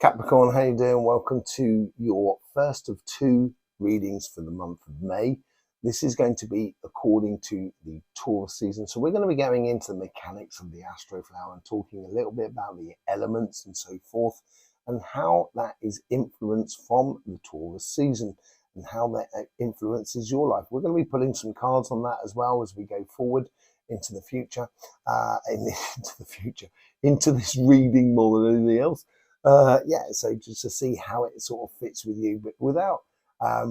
Capricorn, how you doing? Welcome to your first of two readings for the month of May. This is going to be according to the Taurus season. So we're going to be going into the mechanics of the Astroflower and talking a little bit about the elements and so forth and how that is influenced from the Taurus season and how that influences your life. We're going to be putting some cards on that as well as we go forward into the future, into this reading more than anything else. So just to see how it sort of fits with you, but without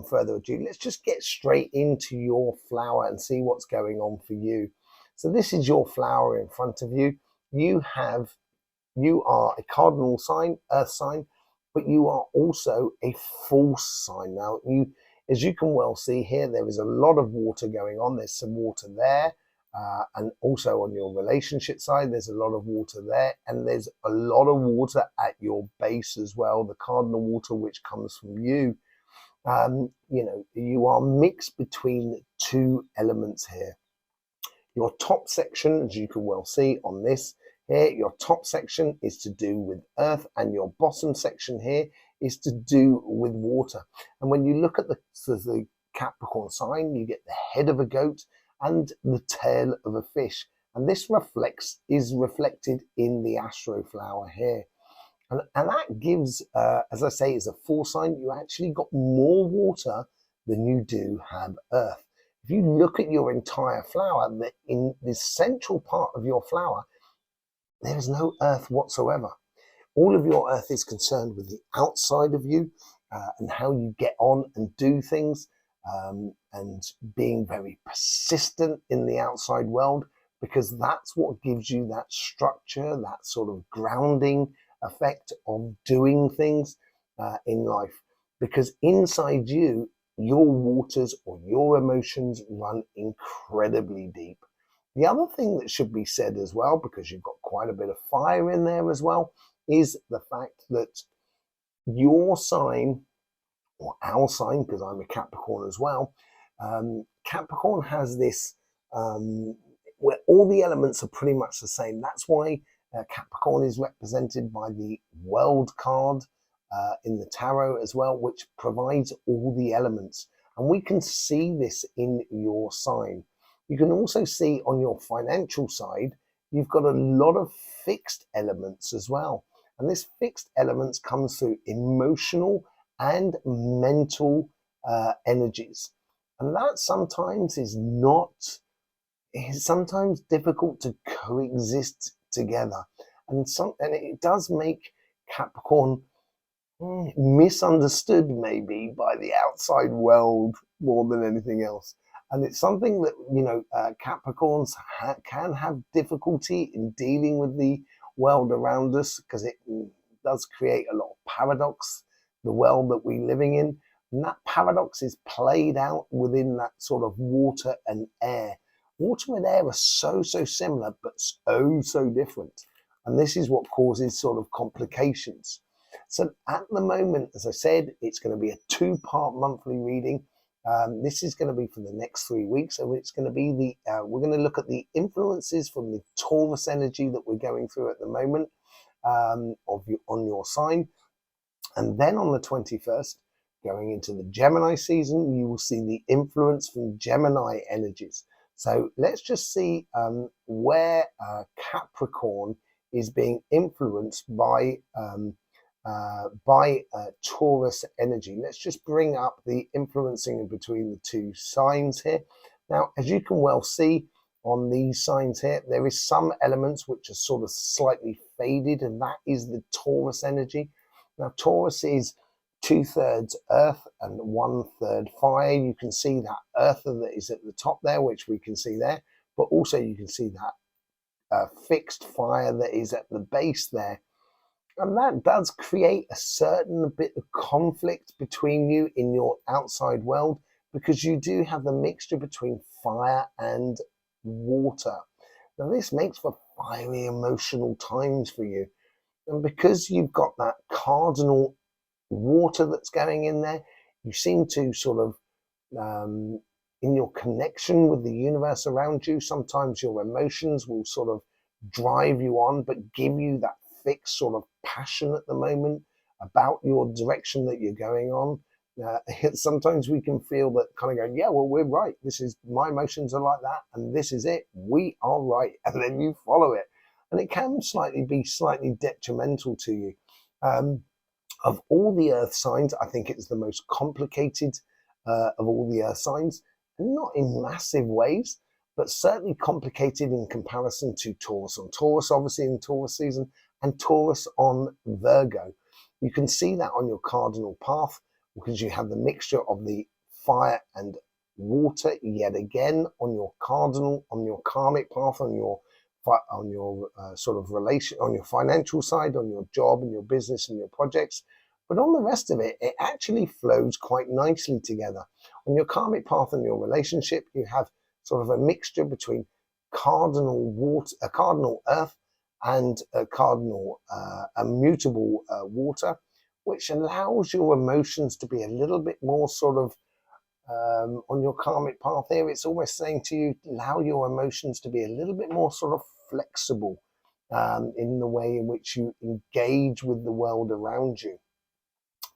further ado, let's just get straight into your flower and see what's going on for you. So this is your flower in front of you. You are a cardinal sign, earth sign, but you are also a false sign. Now, as you can well see here, there is a lot of water going on. There's some water there. And also on your relationship side, there's a lot of water there, and there's a lot of water at your base as well, the cardinal water which comes from you. You are mixed between two elements here. Your top section, as you can well see on this here, your top section is to do with earth, and your bottom section here is to do with water. And when you look at the Capricorn sign, you get the head of a goat and the tail of a fish, and this is reflected in the Astroflower here, and that gives, as I say, is a full sign. You actually got more water than you do have earth. If you look at your entire flower, in the central part of your flower, there is no earth whatsoever. All of your earth is concerned with the outside of you and how you get on and do things. And being very persistent in the outside world, because that's what gives you that structure, that sort of grounding effect of doing things in life. Because inside you, your waters or your emotions run incredibly deep. The other thing that should be said as well, because you've got quite a bit of fire in there as well, is the fact that your sign, or our sign, because I'm a Capricorn as well, Capricorn has this where all the elements are pretty much the same. That's why Capricorn is represented by the World card in the tarot as well, which provides all the elements. And we can see this in your sign. You can also see on your financial side, you've got a lot of fixed elements as well. And this fixed elements comes through emotional and mental energies. And that sometimes is sometimes difficult to coexist together. And it does make Capricorn misunderstood maybe by the outside world more than anything else. And it's something that, Capricorns can have difficulty in dealing with the world around us, because it does create a lot of paradox, the world that we're living in. And that paradox is played out within that sort of water and air. Water and air are so similar, but so different. And this is what causes sort of complications. So at the moment, as I said, it's going to be a 2-part monthly reading. This is going to be for the next 3 weeks. So it's going to be we're going to look at the influences from the Taurus energy that we're going through at the moment on your sign. And then on the 21st, going into the Gemini season, you will see the influence from Gemini energies. So let's just see where Capricorn is being influenced by Taurus energy. Let's just bring up the influencing in between the two signs here. Now, as you can well see on these signs here, there is some elements which are sort of slightly faded, and that is the Taurus energy. Now, Taurus is 2/3 earth and 1/3 fire. You can see that earth that is at the top there, which we can see there, but also you can see that fixed fire that is at the base there. And that does create a certain bit of conflict between you in your outside world, because you do have the mixture between fire and water. Now, this makes for fiery emotional times for you. And because you've got that cardinal water that's going in there, you seem to sort of, in your connection with the universe around you, sometimes your emotions will sort of drive you on, but give you that fixed sort of passion at the moment about your direction that you're going on. Sometimes we can feel that kind of going, yeah, well, we're right. This is my emotions are like that, and this is it. We are right, and then you follow it, and it can be slightly detrimental to you. Of all the earth signs, I think it's the most complicated of all the earth signs, not in massive ways, but certainly complicated in comparison to Taurus. On Taurus, obviously in Taurus season, and Taurus on Virgo. You can see that on your cardinal path because you have the mixture of the fire and water yet again on your cardinal, on your karmic path, on your sort of relation, on your financial side, on your job and your business and your projects. But on the rest of it, it actually flows quite nicely together. On your karmic path and your relationship, you have sort of a mixture between cardinal water, a cardinal earth, and a cardinal immutable water, which allows your emotions to be a little bit more sort of on your karmic path here. It's almost saying to you, allow your emotions to be a little bit more sort of flexible in the way in which you engage with the world around you.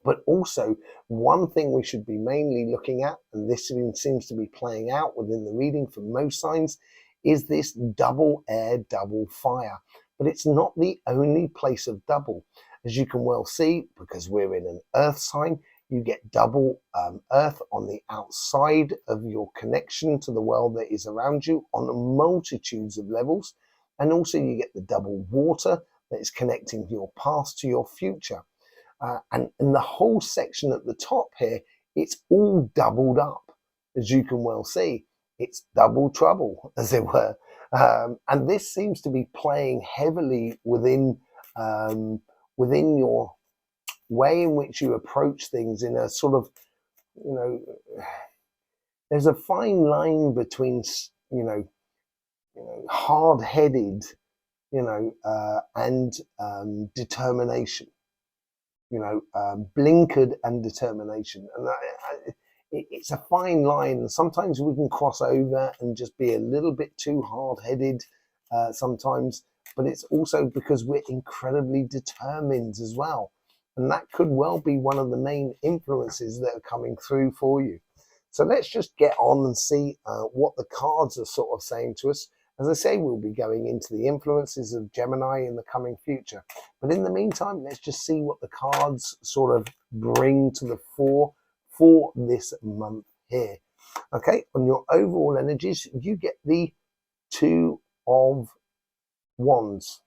But also, one thing we should be mainly looking at, and this seems to be playing out within the reading for most signs, is this double air, double fire. But it's not the only place of double. As you can well see, because we're in an earth sign, you get double earth on the outside of your connection to the world that is around you on multitudes of levels. And also you get the double water that is connecting your past to your future. And in the whole section at the top here, it's all doubled up, as you can well see. It's double trouble, as it were. And this seems to be playing heavily within your way in which you approach things in a sort of, there's a fine line between, hard-headed, and determination. Blinkered and determination. And it's a fine line. And sometimes we can cross over and just be a little bit too hard-headed sometimes, but it's also because we're incredibly determined as well. And that could well be one of the main influences that are coming through for you. So let's just get on and see what the cards are sort of saying to us. As I say, we'll be going into the influences of Gemini in the coming future. But in the meantime, let's just see what the cards sort of bring to the fore for this month here. Okay, on your overall energies, you get the Two of Wands.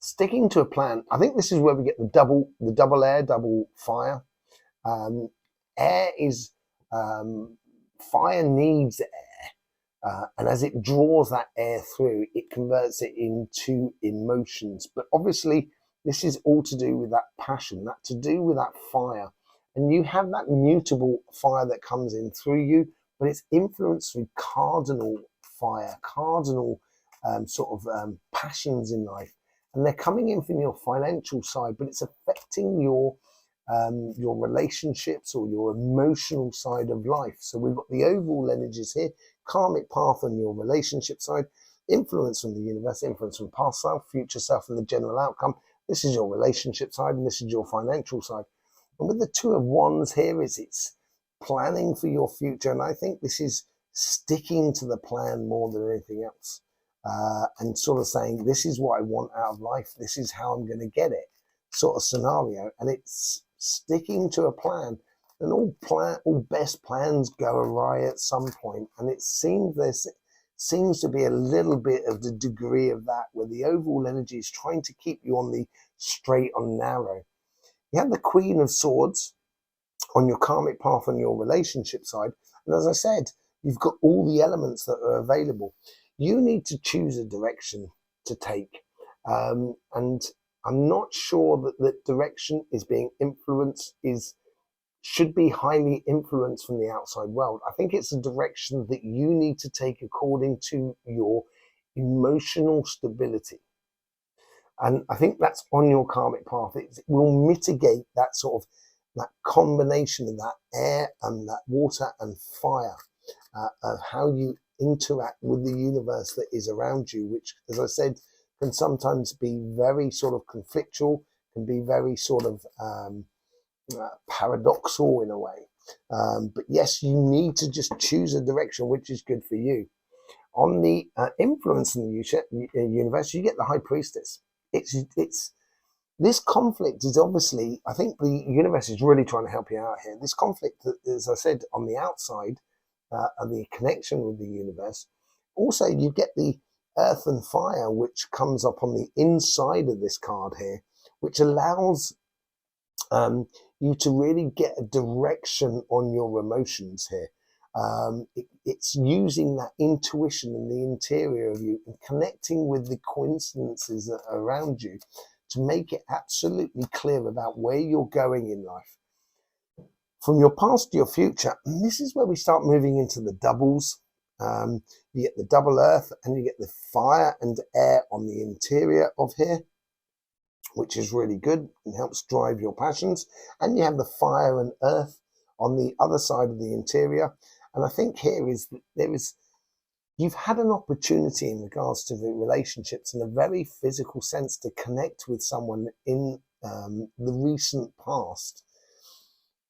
Sticking to a plan. I think this is where we get the double air, double fire. Air is fire needs air, and as it draws that air through, it converts it into emotions. But obviously, this is all to do with that passion, that to do with that fire. And you have that mutable fire that comes in through you, but it's influenced through cardinal fire, cardinal passions in life. And they're coming in from your financial side, but it's affecting your relationships or your emotional side of life. So we've got the overall energies here, karmic path on your relationship side, influence from the universe, influence from past self, future self, and the general outcome. This is your relationship side, and this is your financial side. And with the Two of Wands here, it's planning for your future. And I think this is sticking to the plan more than anything else. And sort of saying, this is what I want out of life. This is how I'm going to get it, sort of scenario. And it's sticking to a plan. And all best plans go awry at some point. And it seems there seems to be a little bit of the degree of that, where the overall energy is trying to keep you on the straight and narrow. You have the Queen of Swords on your karmic path on your relationship side. And as I said, you've got all the elements that are available. You need to choose a direction to take. And I'm not sure that the direction is being influenced, should be highly influenced from the outside world. I think it's a direction that you need to take according to your emotional stability. And I think that's on your karmic path. It will mitigate that sort of, that combination of that air and that water and fire, of how you interact with the universe that is around you, which, as I said, can sometimes be very sort of conflictual, can be very sort of paradoxal in a way. But yes, you need to just choose a direction which is good for you. On the influence in the universe, you get the High Priestess. It's this conflict is obviously, I think the universe is really trying to help you out here. This conflict, as I said, on the outside, and the connection with the universe. Also, you get the Earth and Fire, which comes up on the inside of this card here, which allows you to really get a direction on your emotions here. It's using that intuition in the interior of you and connecting with the coincidences that are around you to make it absolutely clear about where you're going in life. From your past to your future, and this is where we start moving into the doubles. You get the double earth and you get the fire and air on the interior of here, which is really good and helps drive your passions. And you have the fire and earth on the other side of the interior. And I think here is that you've had an opportunity in regards to the relationships in a very physical sense to connect with someone in the recent past.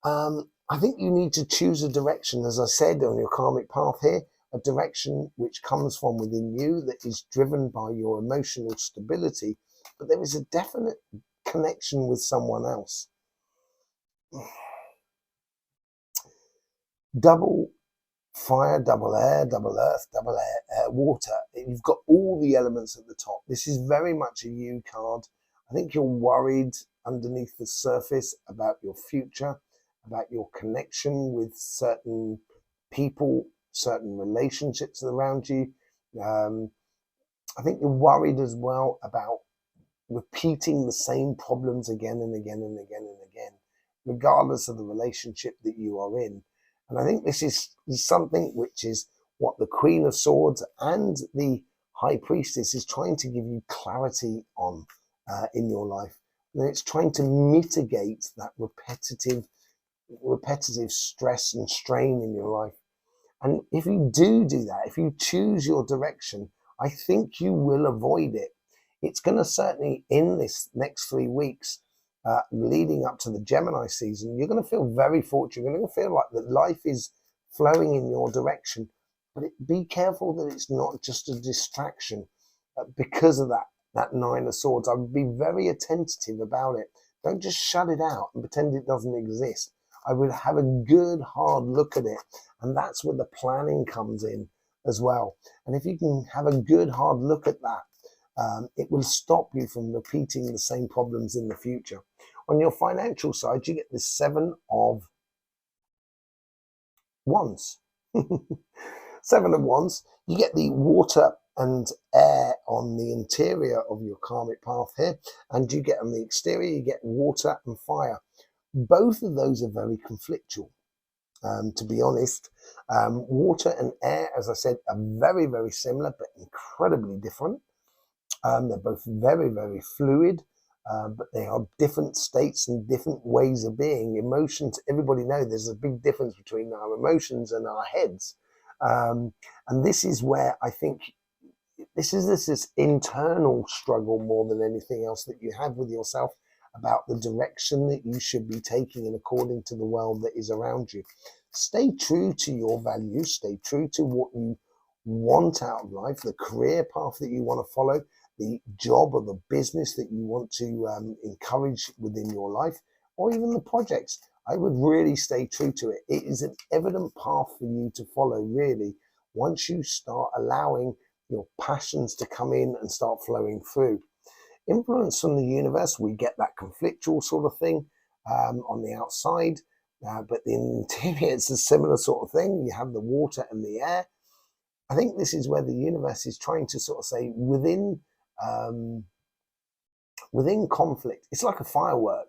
I think you need to choose a direction, as I said, on your karmic path here, a direction which comes from within you that is driven by your emotional stability, but there is a definite connection with someone else. Double fire, double air, double earth, double air, water. You've got all the elements at the top. This is very much a you card. I think you're worried underneath the surface about your future, about your connection with certain people, certain relationships around you. I think you're worried as well about repeating the same problems again and again and again and again, regardless of the relationship that you are in. And I think this is something which is what the Queen of Swords and the High Priestess is trying to give you clarity on in your life. And it's trying to mitigate that repetitive stress and strain in your life. And if you do that, if you choose your direction, I think you will avoid it. It's going to certainly, in this next 3 weeks, leading up to the Gemini season, you're going to feel very fortunate. You're going to feel like that life is flowing in your direction. But be careful that it's not just a distraction because of that Nine of Swords. I would be very attentive about it. Don't just shut it out and pretend it doesn't exist. I would have a good hard look at it. And that's where the planning comes in as well. And if you can have a good hard look at that, it will stop you from repeating the same problems in the future. On your financial side, you get the Seven of Wands. Seven of Wands. You get the water and air on the interior of your karmic path here. And you get on the exterior, you get water and fire. Both of those are very conflictual. To be honest, water and air, as I said, are very, very similar, but incredibly different. They're both very, very fluid, but they are different states and different ways of being. Emotions, everybody knows there's a big difference between our emotions and our heads. And this is where I think this internal struggle more than anything else that you have with yourself about the direction that you should be taking and according to the world that is around you. Stay true to your values, stay true to what you want out of life, the career path that you want to follow, the job or the business that you want to encourage within your life, or even the projects. I would really stay true to it. It is an evident path for you to follow, really, once you start allowing your passions to come in and start flowing through. Influence from the universe, we get that conflictual sort of thing on the outside, but in the interior, it's a similar sort of thing. You have the water and the air. I think this is where the universe is trying to sort of say within conflict, it's like a firework.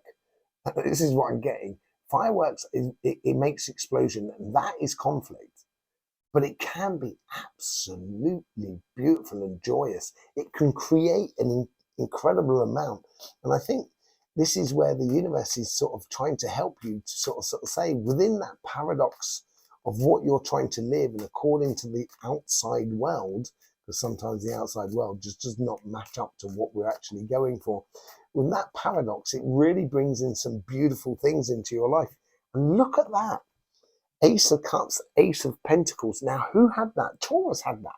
This is what I'm getting. Fireworks, it makes explosion, and that is conflict. But it can be absolutely beautiful and joyous. It can create an incredible amount. And I think this is where the universe is sort of trying to help you to sort of say within that paradox of what you're trying to live and according to the outside world, because sometimes the outside world just does not match up to what we're actually going for. With that paradox, it really brings in some beautiful things into your life. And look at that. Ace of Cups, Ace of Pentacles. Now, who had that? Taurus had that.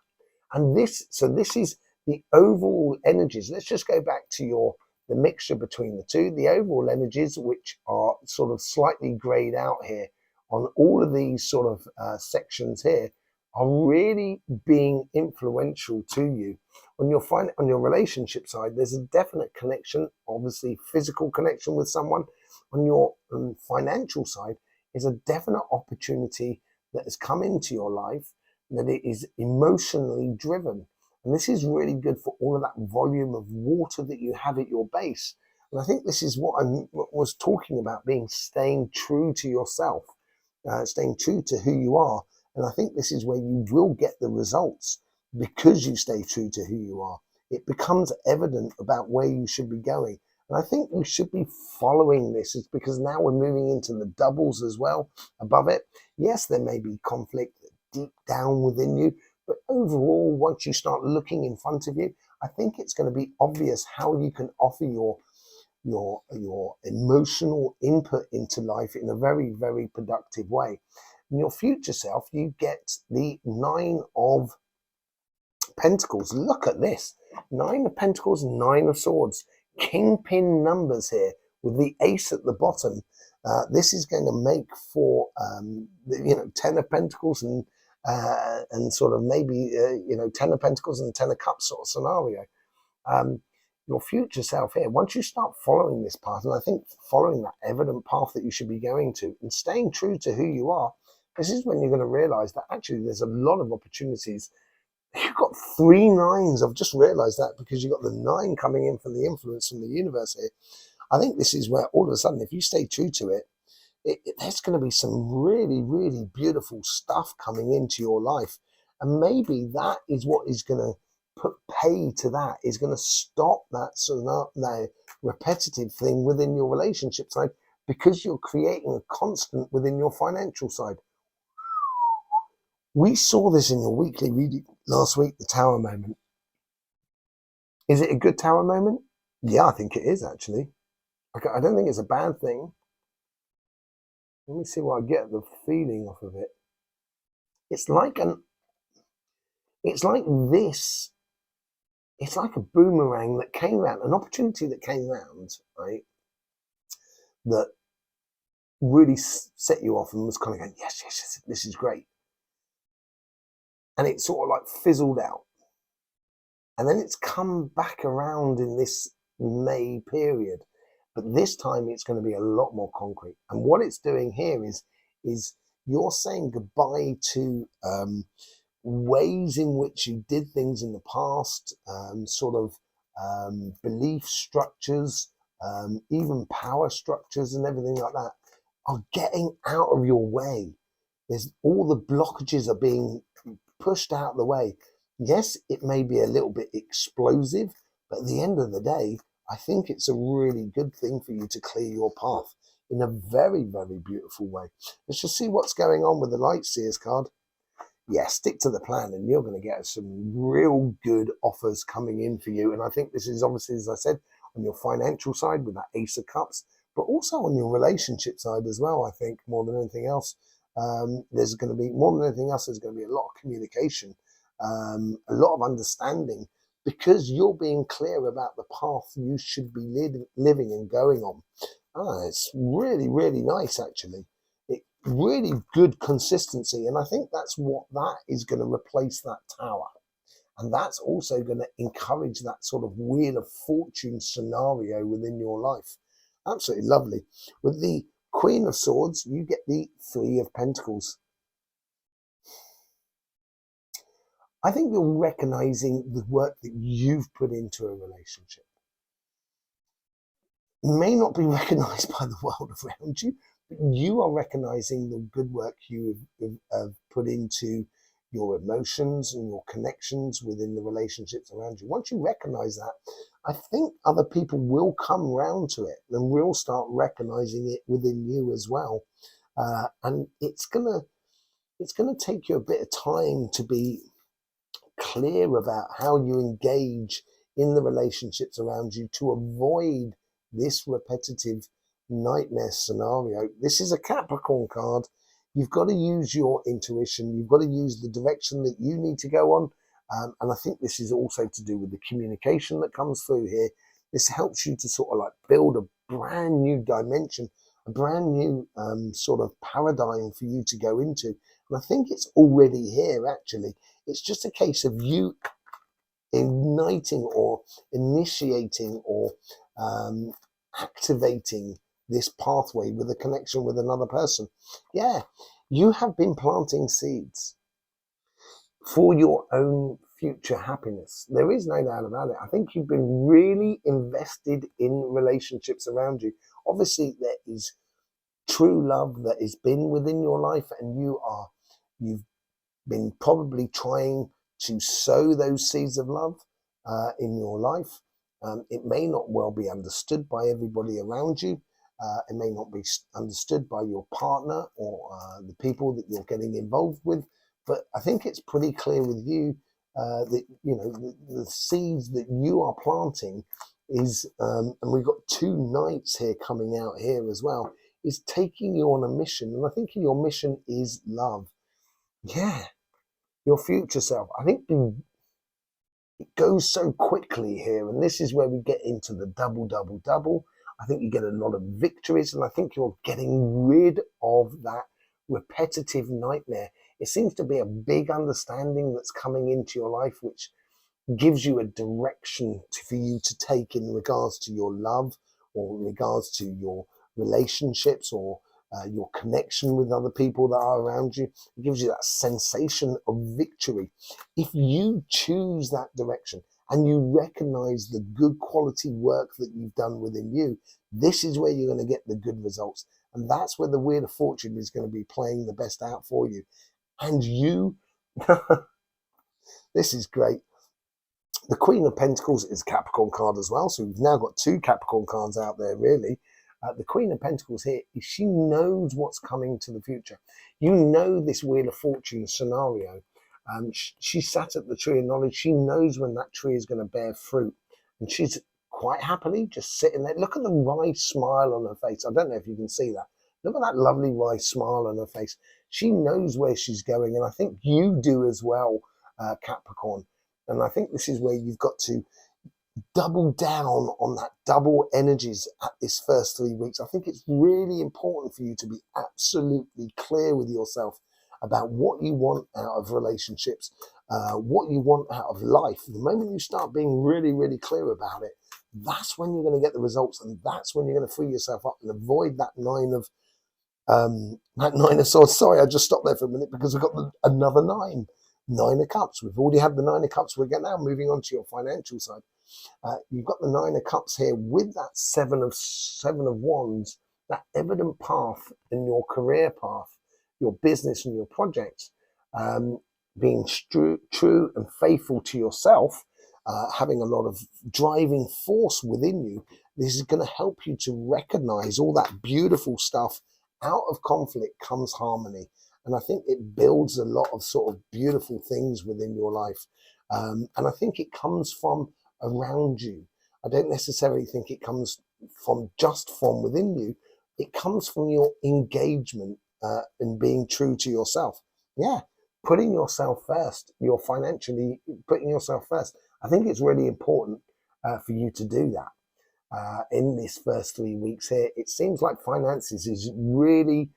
And this is the overall energies. Let's just go back to the mixture between the two. The overall energies, which are sort of slightly grayed out here on all of these sort of sections here, are really being influential to you. On your relationship side, there's a definite connection, obviously physical connection with someone. On your financial side, is a definite opportunity that has come into your life, that it is emotionally driven. And this is really good for all of that volume of water that you have at your base. And I think this is what I was talking about, staying true to yourself, staying true to who you are. And I think this is where you will get the results because you stay true to who you are. It becomes evident about where you should be going. And I think you should be following this. It's because now we're moving into the doubles as well above it. Yes, there may be conflict deep down within you, but overall, once you start looking in front of you, I think it's going to be obvious how you can offer your emotional input into life in a very, very productive way. In your future self, you get the 9 of Pentacles. Look at this. 9 of Pentacles, 9 of Swords. Kingpin numbers here with the ace at the bottom. This is going to make for 10 of Pentacles and sort of maybe 10 of Pentacles and 10 of Cups sort of scenario. Your future self here, once you start following this path, and I think following that evident path that you should be going to and staying true to who you are, this is when you're going to realize that actually there's a lot of opportunities. You've got 3 9s. I've just realized that because you've got the 9 coming in from the influence from the universe here. I think this is where all of a sudden, if you stay true to it, there's going to be some really, really beautiful stuff coming into your life. And maybe that is what is going to put pay to that, is going to stop that sort of that repetitive thing within your relationship side, because you're creating a constant within your financial side. We saw this in your weekly reading last week, the Tower moment. Is it a good Tower moment? Yeah, I think it is, actually. I don't think it's a bad thing. Let me see what I get the feeling off of it. It's like this. It's like a boomerang that came around, an opportunity that came around, right? That really set you off and was kind of going, yes, this is great. And it sort of like fizzled out. And then it's come back around in this May period. But this time it's going to be a lot more concrete. And what it's doing here is you're saying goodbye to ways in which you did things in the past, belief structures, even power structures and everything like that are getting out of your way. There's all the blockages are being pushed out of the way. Yes, it may be a little bit explosive, but at the end of the day, I think it's a really good thing for you to clear your path in a very, very beautiful way. Let's just see what's going on with the Light Seers card. Yeah, stick to the plan and you're going to get some real good offers coming in for you. And I think this is obviously, as I said, on your financial side with that Ace of Cups, but also on your relationship side as well. I think more than anything else, there's going to be a lot of communication, a lot of understanding, because you're being clear about the path you should be living and going on. It's really, really nice, actually. Really good consistency, and I think that's what that is going to replace that Tower, and that's also going to encourage that sort of Wheel of Fortune scenario within your life. Absolutely lovely. With the Queen of Swords, you get the 3 of Pentacles. I think you're recognizing the work that you've put into a relationship. It may not be recognized by the world around you, but you are recognizing the good work you have put into your emotions and your connections within the relationships around you. Once you recognize that, I think other people will come round to it and will start recognizing it within you as well. And it's gonna take you a bit of time to be clear about how you engage in the relationships around you to avoid this repetitive nightmare scenario. This is a Capricorn card. You've got to use your intuition. You've got to use the direction that you need to go on. And I think this is also to do with the communication that comes through here. This helps you to sort of like build a brand new dimension, a brand new sort of paradigm for you to go into. And I think it's already here, actually. It's just a case of you igniting or initiating or activating this pathway with a connection with another person. Yeah, you have been planting seeds for your own future happiness. There is no doubt about it. I think you've been really invested in relationships around you. Obviously, there is true love that has been within your life, and you've been probably trying to sow those seeds of love in your life. It may not well be understood by everybody around you. It may not be understood by your partner or the people that you're getting involved with. But I think it's pretty clear with you that, you know, the seeds that you are planting is, and we've got two knights here coming out here as well, is taking you on a mission. And I think your mission is love. Yeah, your future self. I think it goes so quickly here, and this is where we get into the double, double, double. I think you get a lot of victories, and I think you're getting rid of that repetitive nightmare. It seems to be a big understanding that's coming into your life, which gives you a direction for you to take in regards to your love or in regards to your relationships or your connection with other people that are around you. It gives you that sensation of victory. If you choose that direction and you recognize the good quality work that you've done within you, this is where you're going to get the good results. And that's where the Wheel of Fortune is going to be playing the best out for you. And you, this is great. The Queen of Pentacles is a Capricorn card as well. So we've now got two Capricorn cards out there, really. The Queen of Pentacles here, she knows what's coming to the future. You know this Wheel of Fortune scenario. She sat at the tree of knowledge. She knows when that tree is going to bear fruit. And she's quite happily just sitting there. Look at the wry smile on her face. I don't know if you can see that. Look at that lovely wry smile on her face. She knows where she's going. And I think you do as well, Capricorn. And I think this is where you've got to double down on that double energies at this first 3 weeks. I think it's really important for you to be absolutely clear with yourself about what you want out of relationships, what you want out of life. The moment you start being really, really clear about it, that's when you're going to get the results, and that's when you're going to free yourself up and avoid that nine of swords. Sorry, I just stopped there for a minute because we've got another nine. Nine of Cups. We've already had the Nine of Cups. We're now moving on to your financial side. You've got the Nine of Cups here with that Seven of Wands, that evident path in your career path, your business and your projects, being true and faithful to yourself, having a lot of driving force within you. This is going to help you to recognize all that beautiful stuff. Out of conflict comes harmony. And I think it builds a lot of sort of beautiful things within your life. And I think it comes from around you. I don't necessarily think it comes from just from within you. It comes from your engagement in being true to yourself. Yeah, putting yourself first. You're financially putting yourself first. I think it's really important for you to do that in this first 3 weeks here. It seems like finances is really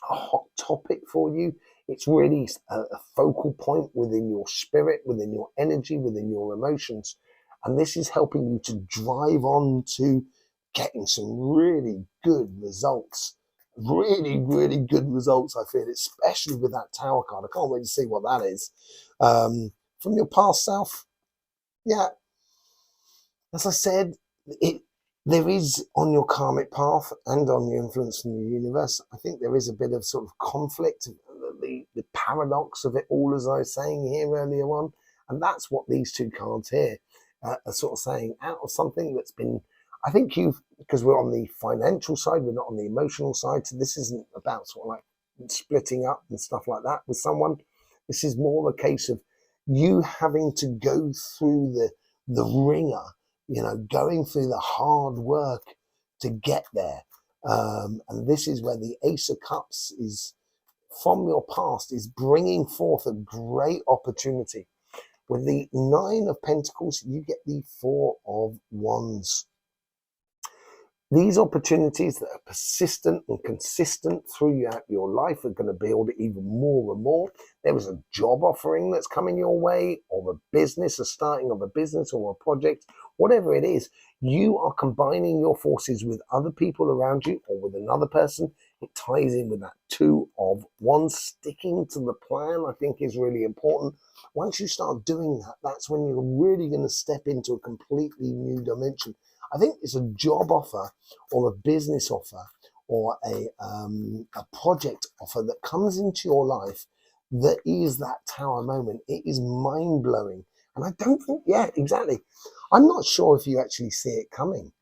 a hot topic for you. It's really a focal point within your spirit, within your energy, within your emotions. And this is helping you to drive on to getting some really good results. Really, really good results, I feel, especially with that Tower card. I can't wait to see what that is. From your past self, yeah, as I said, there is on your karmic path and on your influence from the universe, I think there is a bit of sort of conflict, the paradox of it all, as I was saying here earlier on. And that's what these two cards here are sort of saying. Out of something that's been, I think because we're on the financial side, we're not on the emotional side. So this isn't about sort of like splitting up and stuff like that with someone. This is more a case of you having to go through the ringer, going through the hard work to get there. And this is where the Ace of Cups is from your past, is bringing forth a great opportunity. With the Nine of Pentacles, you get the Four of Wands. These opportunities that are persistent and consistent throughout your life are going to build even more and more. There is a job offering that's coming your way, or a business, a starting of a business or a project, whatever it is. You are combining your forces with other people around you or with another person. It ties in with that Two of Wands. Sticking to the plan, I think, is really important. Once you start doing that, that's when you're really going to step into a completely new dimension. I think it's a job offer or a business offer or a project offer that comes into your life that is that Tower moment. It is mind-blowing. And I don't think, yeah, exactly. I'm not sure if you actually see it coming.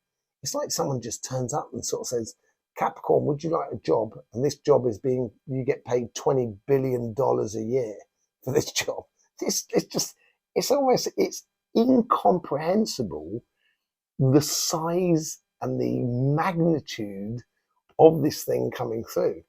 It's like someone just turns up and sort of says, Capricorn, would you like a job? And this job is you get paid $20 billion a year for this job. It's incomprehensible, the size and the magnitude of this thing coming through.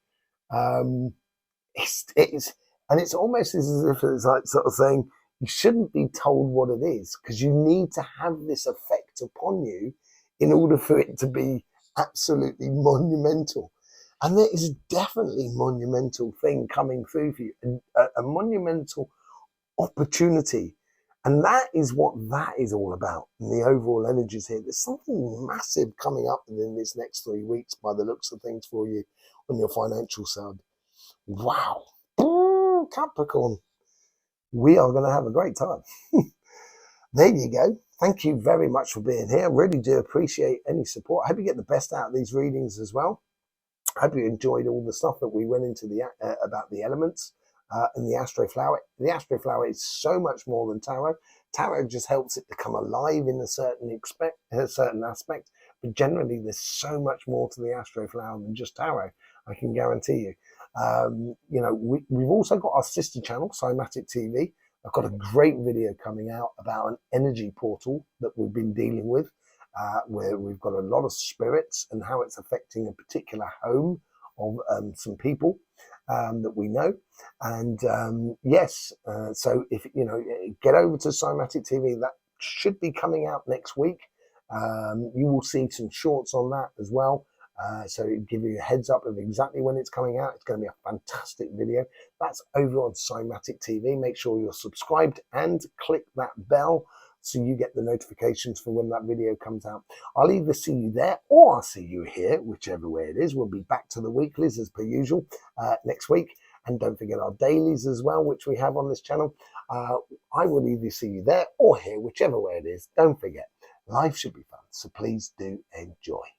It's almost as if it's like sort of saying you shouldn't be told what it is, because you need to have this effect upon you in order for it to be absolutely monumental. And there is definitely a monumental thing coming through for you, a monumental opportunity. And that is what that is all about in the overall energies here. There's something massive coming up within this next 3 weeks by the looks of things for you on your financial side. Wow. Capricorn, we are going to have a great time. There you go. Thank you very much for being here. I really do appreciate any support. I hope you get the best out of these readings as well. I hope you enjoyed all the stuff that we went into about the elements and the Astroflower. The Astroflower is so much more than tarot. Tarot just helps it to come alive in a certain aspect, but generally there's so much more to the Astroflower than just tarot, I can guarantee you. We've also got our sister channel, Cymatic TV. I've got a great video coming out about an energy portal that we've been dealing with, where we've got a lot of spirits and how it's affecting a particular home of some people that we know. And so if get over to Cymatic TV, that should be coming out next week. You will see some shorts on that as well. So it'll give you a heads up of exactly when it's coming out. It's going to be a fantastic video. That's over on Cymatic TV. Make sure you're subscribed and click that bell so you get the notifications for when that video comes out. I'll either see you there or I'll see you here, whichever way it is. We'll be back to the weeklies as per usual next week. And don't forget our dailies as well, which we have on this channel. I will either see you there or here, whichever way it is. Don't forget, life should be fun. So please do enjoy.